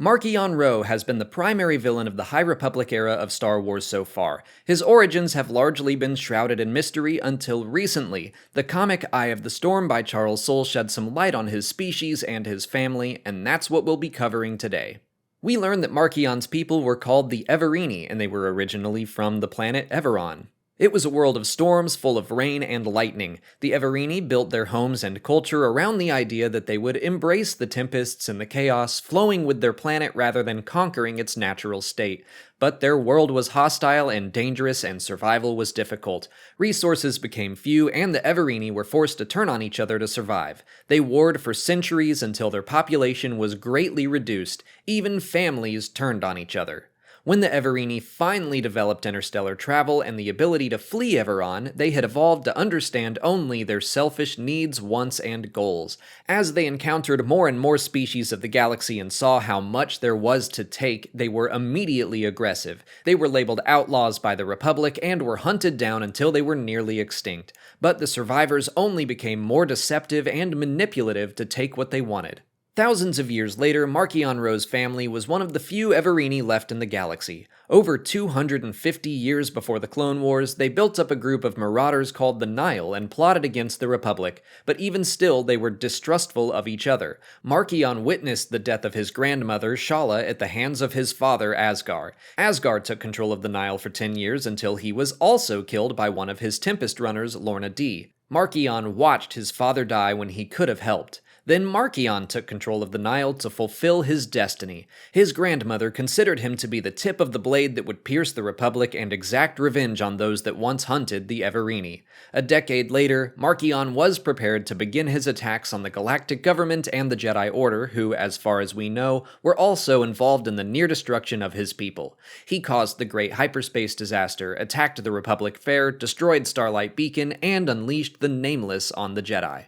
Marchion Ro has been the primary villain of the High Republic era of Star Wars so far. His origins have largely been shrouded in mystery until recently. The comic Eye of the Storm by Charles Soule shed some light on his species and his family, and that's what we'll be covering today. We learn that Marchion's people were called the Evereni, and they were originally from the planet Everon. It was a world of storms full of rain and lightning. The Evereni built their homes and culture around the idea that they would embrace the tempests and the chaos, flowing with their planet rather than conquering its natural state. But their world was hostile and dangerous, and survival was difficult. Resources became few, and the Evereni were forced to turn on each other to survive. They warred for centuries until their population was greatly reduced. Even families turned on each other. When the Evereni finally developed interstellar travel and the ability to flee Everon, they had evolved to understand only their selfish needs, wants, and goals. As they encountered more and more species of the galaxy and saw how much there was to take, they were immediately aggressive. They were labeled outlaws by the Republic and were hunted down until they were nearly extinct. But the survivors only became more deceptive and manipulative to take what they wanted. Thousands of years later, Marchion Ro's family was one of the few Evereni left in the galaxy. Over 250 years before the Clone Wars, they built up a group of marauders called the Nile and plotted against the Republic, but even still they were distrustful of each other. Marchion witnessed the death of his grandmother, Shala, at the hands of his father, Asgar. Asgar took control of the Nile for 10 years until he was also killed by one of his Tempest runners, Lorna D. Marchion watched his father die when he could have helped. Then Marchion took control of the Nile to fulfill his destiny. His grandmother considered him to be the tip of the blade that would pierce the Republic and exact revenge on those that once hunted the Evereni. A decade later, Marchion was prepared to begin his attacks on the Galactic Government and the Jedi Order, who, as far as we know, were also involved in the near destruction of his people. He caused the Great Hyperspace Disaster, attacked the Republic Fair, destroyed Starlight Beacon, and unleashed the Nameless on the Jedi.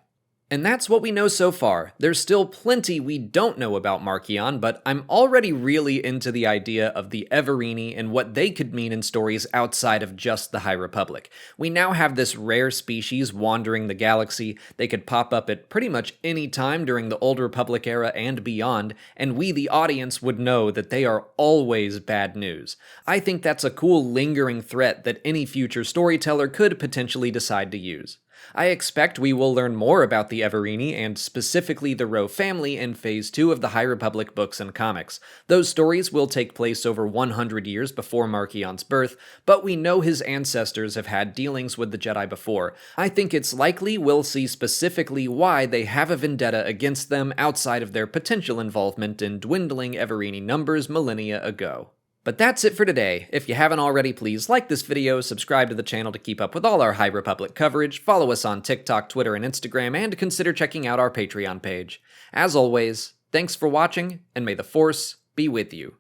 And that's what we know so far. There's still plenty we don't know about Marchion, but I'm already really into the idea of the Evereni and what they could mean in stories outside of just the High Republic. We now have this rare species wandering the galaxy. They could pop up at pretty much any time during the Old Republic era and beyond, and we, the audience, would know that they are always bad news. I think that's a cool lingering threat that any future storyteller could potentially decide to use. I expect we will learn more about the Evereni and specifically the Ro family in Phase 2 of the High Republic books and comics. Those stories will take place over 100 years before Marchion's birth, but we know his ancestors have had dealings with the Jedi before. I think it's likely we'll see specifically why they have a vendetta against them outside of their potential involvement in dwindling Evereni numbers millennia ago. But that's it for today. If you haven't already, please like this video, subscribe to the channel to keep up with all our High Republic coverage, follow us on TikTok, Twitter, and Instagram, and consider checking out our Patreon page. As always, thanks for watching, and may the Force be with you.